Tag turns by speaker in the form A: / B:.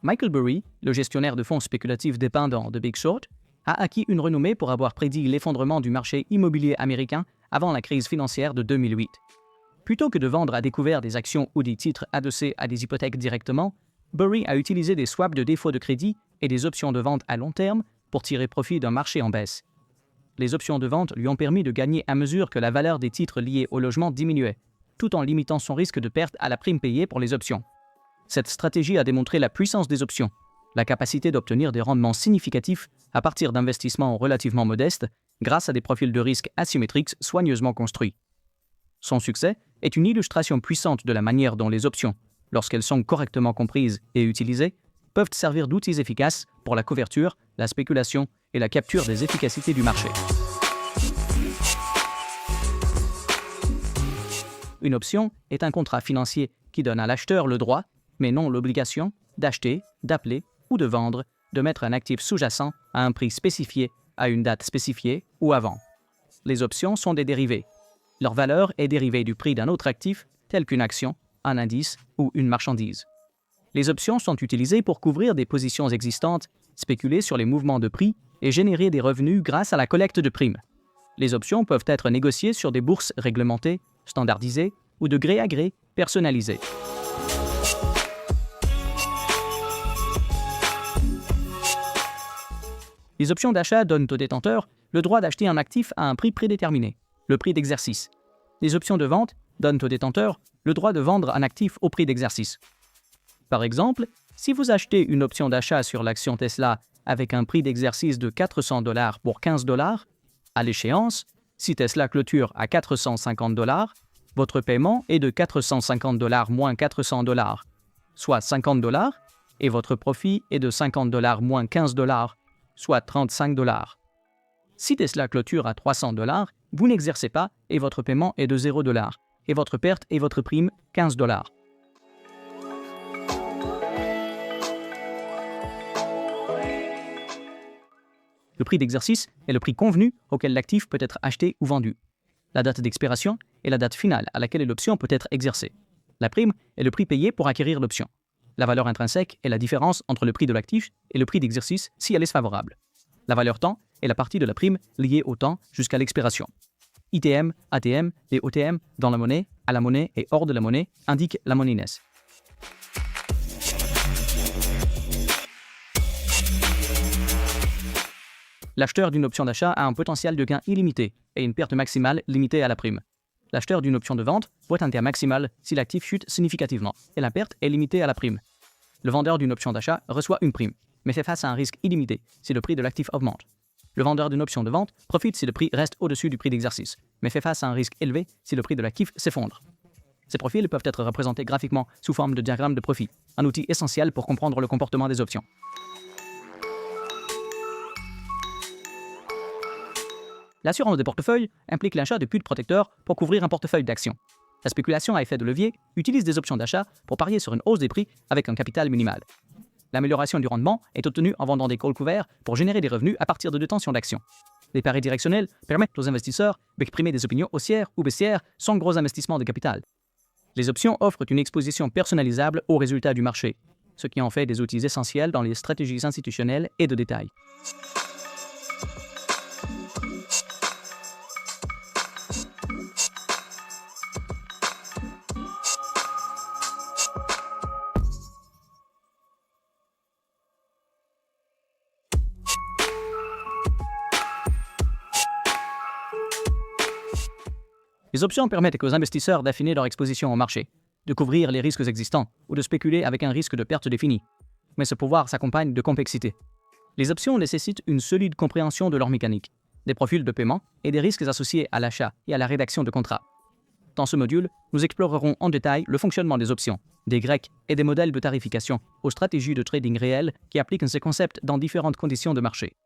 A: Michael Burry, le gestionnaire de fonds spéculatifs dépendant de Big Short, a acquis une renommée pour avoir prédit l'effondrement du marché immobilier américain avant la crise financière de 2008. Plutôt que de vendre à découvert des actions ou des titres adossés à des hypothèques directement, Burry a utilisé des swaps de défaut de crédit et des options de vente à long terme pour tirer profit d'un marché en baisse. Les options de vente lui ont permis de gagner à mesure que la valeur des titres liés au logement diminuait, tout en limitant son risque de perte à la prime payée pour les options. Cette stratégie a démontré la puissance des options, la capacité d'obtenir des rendements significatifs à partir d'investissements relativement modestes grâce à des profils de risque asymétriques soigneusement construits. Son succès est une illustration puissante de la manière dont les options, lorsqu'elles sont correctement comprises et utilisées, peuvent servir d'outils efficaces pour la couverture, la spéculation et la capture des efficacités du marché. Une option est un contrat financier qui donne à l'acheteur le droit, mais non l'obligation, d'acheter, d'appeler ou de vendre, de mettre un actif sous-jacent à un prix spécifié, à une date spécifiée ou avant. Les options sont des dérivés. Leur valeur est dérivée du prix d'un autre actif, tel qu'une action, un indice ou une marchandise. Les options sont utilisées pour couvrir des positions existantes, spéculer sur les mouvements de prix et générer des revenus grâce à la collecte de primes. Les options peuvent être négociées sur des bourses réglementées, standardisées ou de gré à gré personnalisées. Les options d'achat donnent au détenteur le droit d'acheter un actif à un prix prédéterminé, le prix d'exercice. Les options de vente donnent au détenteur le droit de vendre un actif au prix d'exercice. Par exemple, si vous achetez une option d'achat sur l'action Tesla avec un prix d'exercice de $400 pour $15, à l'échéance, si Tesla clôture à $450, votre paiement est de $450 moins $400, soit $50, et votre profit est de $50 moins $15, soit $35. Si Tesla clôture à $300, vous n'exercez pas et votre paiement est de $0, et votre perte et votre prime $15. Le prix d'exercice est le prix convenu auquel l'actif peut être acheté ou vendu. La date d'expiration est la date finale à laquelle l'option peut être exercée. La prime est le prix payé pour acquérir l'option. La valeur intrinsèque est la différence entre le prix de l'actif et le prix d'exercice si elle est favorable. La valeur temps est la partie de la prime liée au temps jusqu'à l'expiration. ITM, ATM et OTM dans la monnaie, à la monnaie et hors de la monnaie indiquent la moneyness. L'acheteur d'une option d'achat a un potentiel de gain illimité et une perte maximale limitée à la prime. L'acheteur d'une option de vente voit un terme maximal si l'actif chute significativement et la perte est limitée à la prime. Le vendeur d'une option d'achat reçoit une prime, mais fait face à un risque illimité si le prix de l'actif augmente. Le vendeur d'une option de vente profite si le prix reste au-dessus du prix d'exercice, mais fait face à un risque élevé si le prix de l'actif s'effondre. Ces profils peuvent être représentés graphiquement sous forme de diagramme de profit, un outil essentiel pour comprendre le comportement des options. L'assurance de portefeuille implique l'achat de puits de protecteurs pour couvrir un portefeuille d'actions. La spéculation à effet de levier utilise des options d'achat pour parier sur une hausse des prix avec un capital minimal. L'amélioration du rendement est obtenue en vendant des calls couverts pour générer des revenus à partir de détention d'actions. Les paris directionnels permettent aux investisseurs d'exprimer des opinions haussières ou baissières sans gros investissement de capital. Les options offrent une exposition personnalisable aux résultats du marché, ce qui en fait des outils essentiels dans les stratégies institutionnelles et de détail. Les options permettent aux investisseurs d'affiner leur exposition au marché, de couvrir les risques existants ou de spéculer avec un risque de perte défini. Mais ce pouvoir s'accompagne de complexité. Les options nécessitent une solide compréhension de leur mécanique, des profils de paiement et des risques associés à l'achat et à la rédaction de contrats. Dans ce module, nous explorerons en détail le fonctionnement des options, des grecs et des modèles de tarification aux stratégies de trading réelles qui appliquent ces concepts dans différentes conditions de marché.